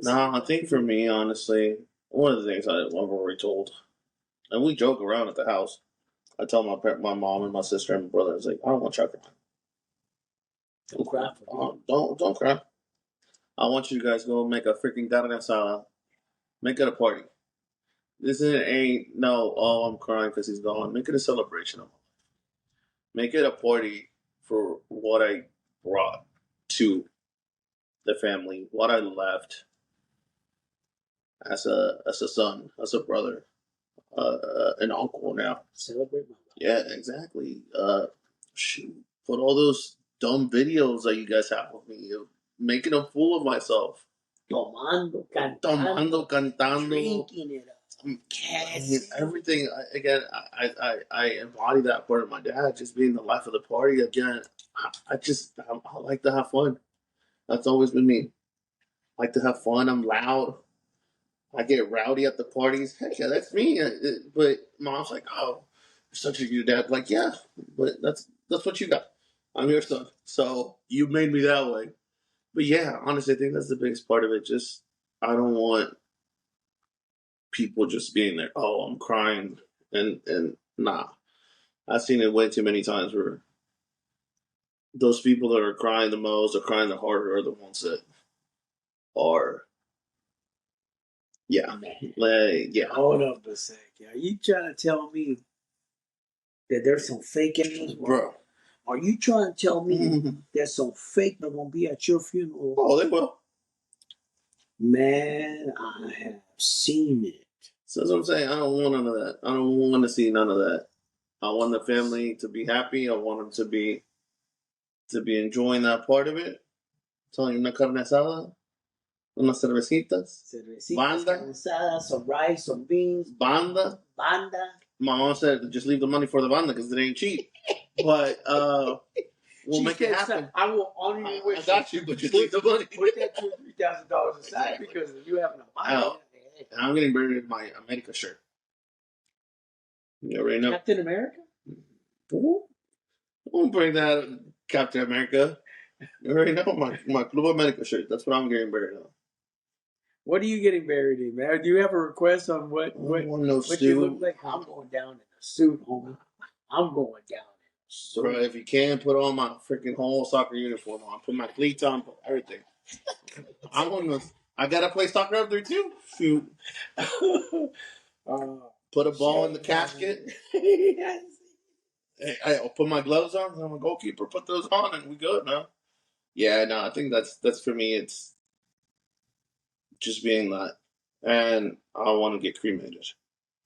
no, I think for me, honestly, one of the things I've already told, and we joke around at the house. I tell my mom and my sister and my brother, it's like, I don't want you to cry. Don't cry for me. Don't cry. I want you guys to go make a freaking carne asada. Make it a party. This ain't no, oh, I'm crying because he's gone. Make it a celebration of him. Make it a party for what I brought to the family, what I left as a son, as a brother, an uncle now. Celebrate my mom. Yeah, exactly. Shoot, put all those dumb videos that you guys have of me, making a fool of myself. Tomando, Tomando, cantando, drinking it up. everything. I embody that part of my dad, just being the life of the party. Again, I like to have fun. That's always been me. I like to have fun. I'm loud. I get rowdy at the parties. Heck yeah, that's me. But mom's like, oh, you're such a good dad. Like, yeah, but that's what you got. I'm your son, so you made me that way. But yeah, honestly, I think that's the biggest part of it. Just I don't want people just being there. Oh, I'm crying, and nah. I've seen it way too many times where those people that are crying the most or crying the harder are the ones that are, yeah, yeah. Hold up a sec. Are you trying to tell me that there's some fake in this Bro. Are you trying to tell me there's some fake that gonna be at your funeral? Oh, they will. Man, I have seen it. So that's what I'm saying. I don't want none of that. I don't want to see none of that. I want the family to be happy. I want them to be enjoying that part of it. Telling you una carne asada, unas cervecitas, Cervecitas, banda, carne asada, some rice, some beans, banda. banda. My mom said just leave the money for the banda because it ain't cheap. But we'll make it happen. I will honor you with I got you, but just leave the money. Put that $2,000-$3,000 aside because you having a banda. And I'm getting buried in my America shirt. You already know. Captain America? Ooh. I won't bring that Captain America. You already know my Club America shirt. That's what I'm getting buried on. What are you getting buried in, man? Do you have a request on what you look like? I'm going down in a suit, homie. I'm going down in a suit. Bro, if you can, put on my freaking whole soccer uniform on. Put my cleats on, put everything. I gotta play soccer up there too. Shoot. Put a ball in the casket. Yes. I'll put my gloves on. I'm a goalkeeper. Put those on, and we good, man. Yeah, no, I think that's for me. It's just being that, and I want to get cremated.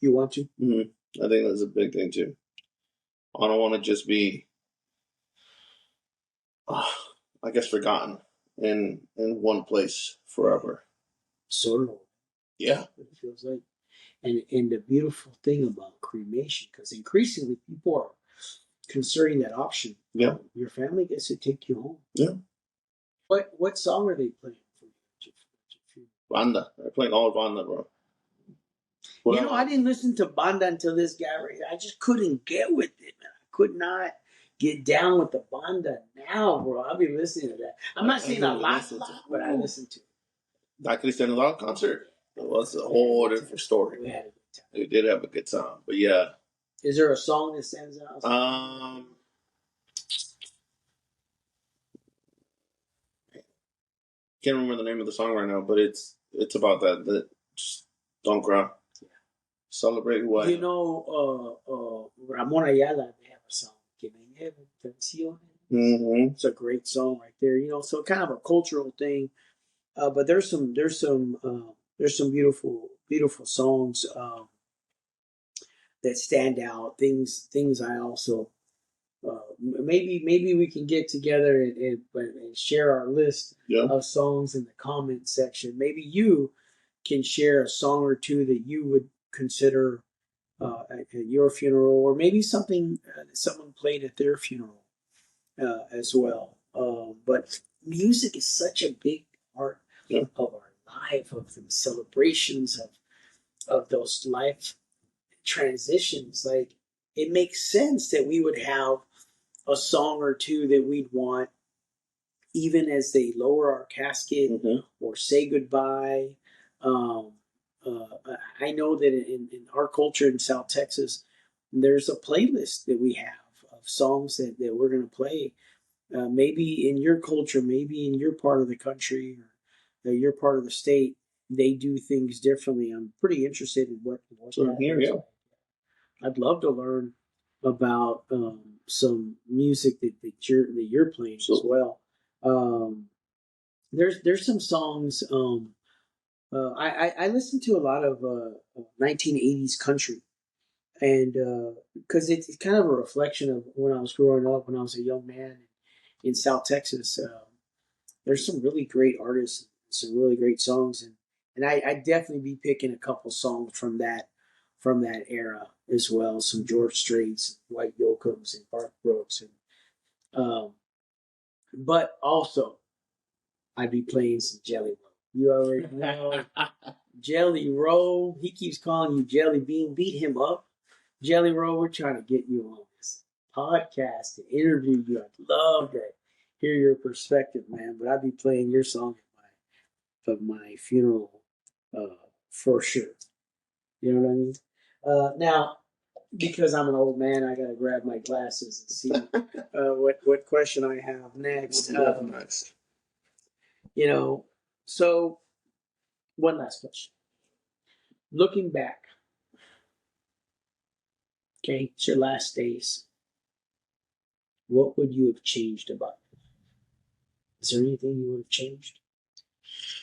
You want to? I think that's a big thing too. I don't want to just be, I guess, forgotten in one place forever. Solo. Yeah, it feels like. And the beautiful thing about cremation, because increasingly people are considering that option. Yeah. Your family gets to take you home. Yeah. What song are they playing for you? Banda. They're playing all Banda, bro. I didn't listen to Banda until this guy right here. I just couldn't get with it, man. I could not get down with the Banda now, bro. I'll be listening to that. I'm not saying a lot, but I listen to it. That Cristiano Ronaldo concert. It was a whole different story. We had a good time. We did have a good time, but yeah. Is there a song that stands out? Can't remember the name of the song right now, but it's about that just don't cry. Yeah. Celebrate what? Ramon Ayala, they have a song. Que me lleven canciones. Mm-hmm. It's a great song right there. So kind of a cultural thing. But there's some beautiful songs that stand out. Things I also maybe we can get together and share our list Yeah. of songs in the comment section. Maybe you can share a song or two that you would consider at your funeral, or maybe something that someone played at their funeral as well. But music is such a big part Yeah. of our life, of the celebrations of those life transitions. Like it makes sense that we would have a song or two that we'd want, even as they lower our casket Mm-hmm. or say goodbye. Um, I know that in our culture in South Texas, there's a playlist that we have of songs that we're going to play. Maybe in your culture, maybe in your part of the country or your part of the state, they do things differently. I'm pretty interested in what So that here, looks yeah. like. I'd love to learn about some music that you're playing as So well. Um, there's some songs. I listen to a lot of 1980s country, and because it's kind of a reflection of when I was growing up, when I was a young man in South Texas. There's some really great artists, some really great songs, and I'd definitely be picking a couple songs from that era as well. Some George Straits, White Yoakams, and Garth Brooks, um, but also I'd be playing some Jelly Roll. You already know Jelly Roll. He keeps calling you Jelly Bean. Beat him up, Jelly Roll. We're trying to get you on this podcast to interview you. I'd love to hear your perspective, man. But I'd be playing your song of my funeral for sure. You know what I mean? Now, because I'm an old man, I got to grab my glasses and see what question I have next. next. You know, so one last question. Looking back, okay, it's your last days. What would you have changed about it? Is there anything you would have changed?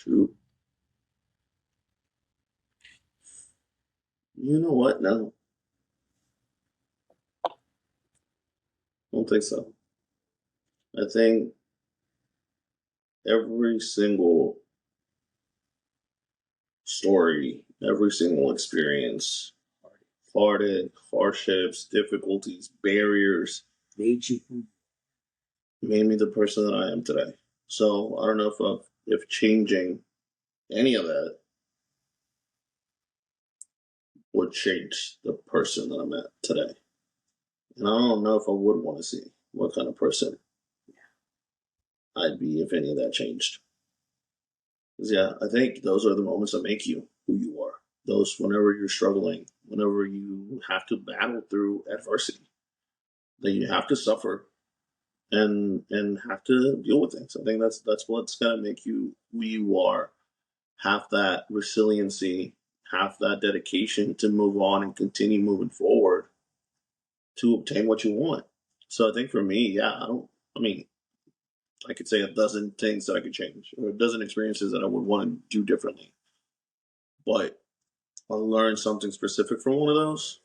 True. You know what? No, I don't think so. I think every single story, every single experience, heartache, hardships, difficulties, barriers, Made you made me the person that I am today. So I don't know if changing any of that would change the person that I'm at today. And I don't know if I would want to see what kind of person I'd be if any of that changed. 'Cause, yeah, I think those are the moments that make you who you are. Those whenever you're struggling, whenever you have to battle through adversity, that you have to suffer and have to deal with things. I think that's what's gonna make you who you are. Have that resiliency, have that dedication to move on and continue moving forward to obtain what you want. So I think for me, yeah, I don't. I mean, I could say a dozen things that I could change, or a dozen experiences that I would want to do differently. But I learned something specific from one of those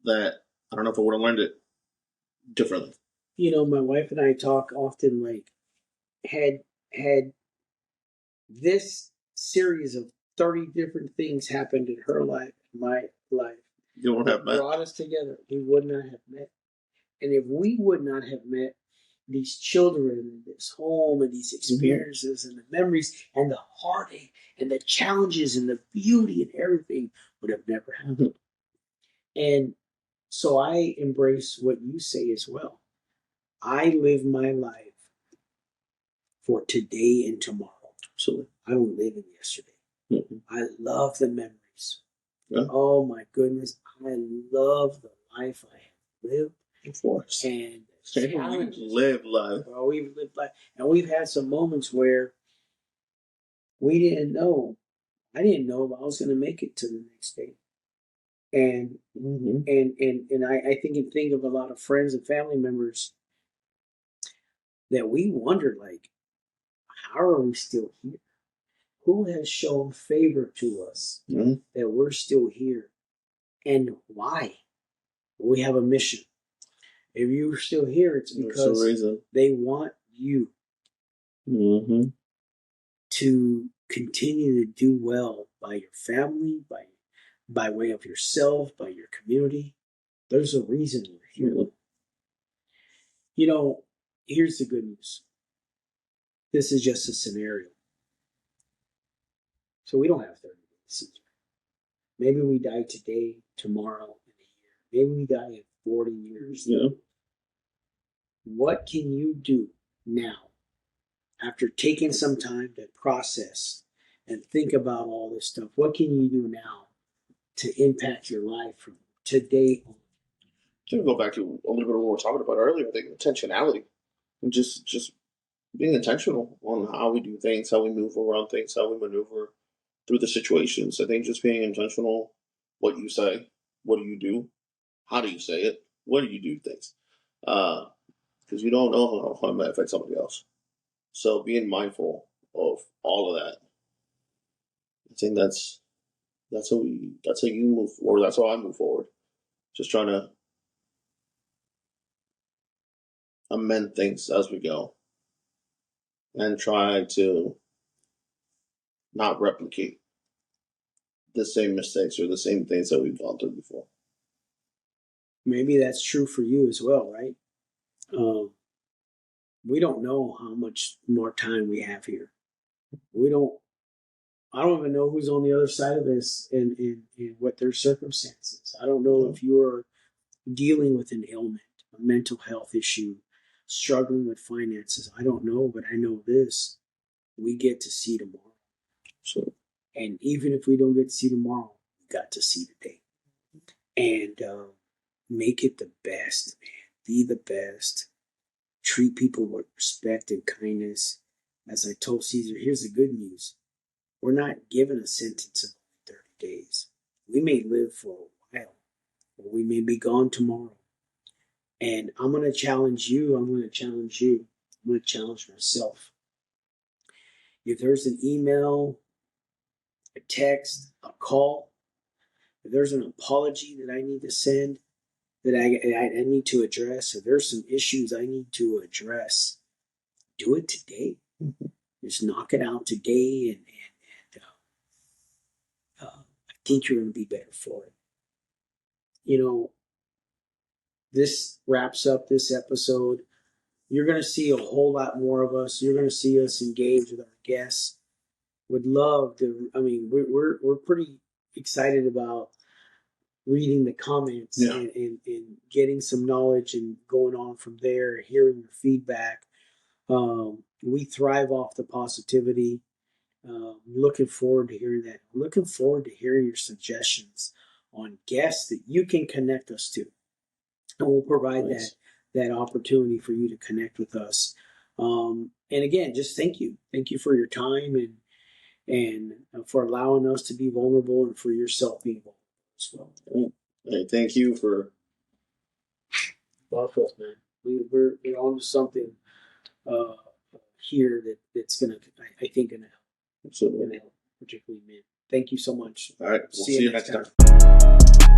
that I don't know if I would have learned it differently. my wife and I talk often like had this series of 30 different things happened in her life, in my life, You don't have that met. brought us together, we would not have met. And if we would not have met, these children and this home and these experiences and the memories and the heartache and the challenges and the beauty and everything would have never happened. And so I embrace what you say as well. I live my life for today and tomorrow. Absolutely. I don't live in yesterday. Mm-hmm. I love the memories. Yeah. Oh my goodness, I love the life I have lived. Of course. And You live life. well, we've lived life, and we've had some moments where we didn't know. I didn't know if I was going to make it to the next day, and Mm-hmm. and I think of a lot of friends and family members that we wonder, like, how are we still here? Who has shown favor to us that we're still here? And why? We have a mission. If you're still here, it's because they want you to continue to do well by your family, by way of yourself, by your community. There's a reason we're here. You know, here's the good news. This is just a scenario. So we don't have 30 days. Maybe we die today, tomorrow, in a year. Maybe we die in 40 years. Yeah. What can you do now, after taking some time to process and think about all this stuff? What can you do now to impact your life from today on? To go back to a little bit of what we were talking about earlier, I think intentionality, and just being intentional on how we do things, how we move around things, how we maneuver through the situations. I think just being intentional, what you say, what do you do, how do you say it, what do you do things, because you don't know how it might affect somebody else. So being mindful of all of that, I think that's how you move, or that's how I move forward. Just trying to amend things as we go, and try to not replicate the same mistakes or the same things that we've gone through before. Maybe that's true for you as well, right? We don't know how much more time we have here. I don't even know who's on the other side of this and what their circumstances. I don't know if you're dealing with an ailment, a mental health issue, struggling with finances. I don't know, but I know this. We get to see tomorrow. So, and even if we don't get to see tomorrow, we got to see today. And make it the best, man. Be the best. Treat people with respect and kindness. As I told Caesar, here's the good news. We're not given a sentence of 30 days. We may live for a while, or we may be gone tomorrow. And I'm going to challenge you. I'm going to challenge you. I'm going to challenge myself. If there's an email, a text, a call, if there's an apology that I need to send, that I need to address, if there's some issues I need to address, do it today. Just knock it out today, and I think you're going to be better for it. You know, this wraps up this episode. You're going to see a whole lot more of us. You're going to see us engage with our guests. Would love to. I mean, we're pretty excited about reading the comments and getting some knowledge and going on from there, hearing your feedback. We thrive off the positivity. Looking forward to hearing that. Looking forward to hearing your suggestions on guests that you can connect us to. And we'll provide that opportunity for you to connect with us. And again, just thank you. Thank you for your time and for allowing us to be vulnerable, and for yourself being vulnerable as well. Hey, thank you for Welcome, man. We're on to something here that's gonna, I think, gonna help. Absolutely. Gonna help, particularly men. Thank you so much. All right, we'll see you next time.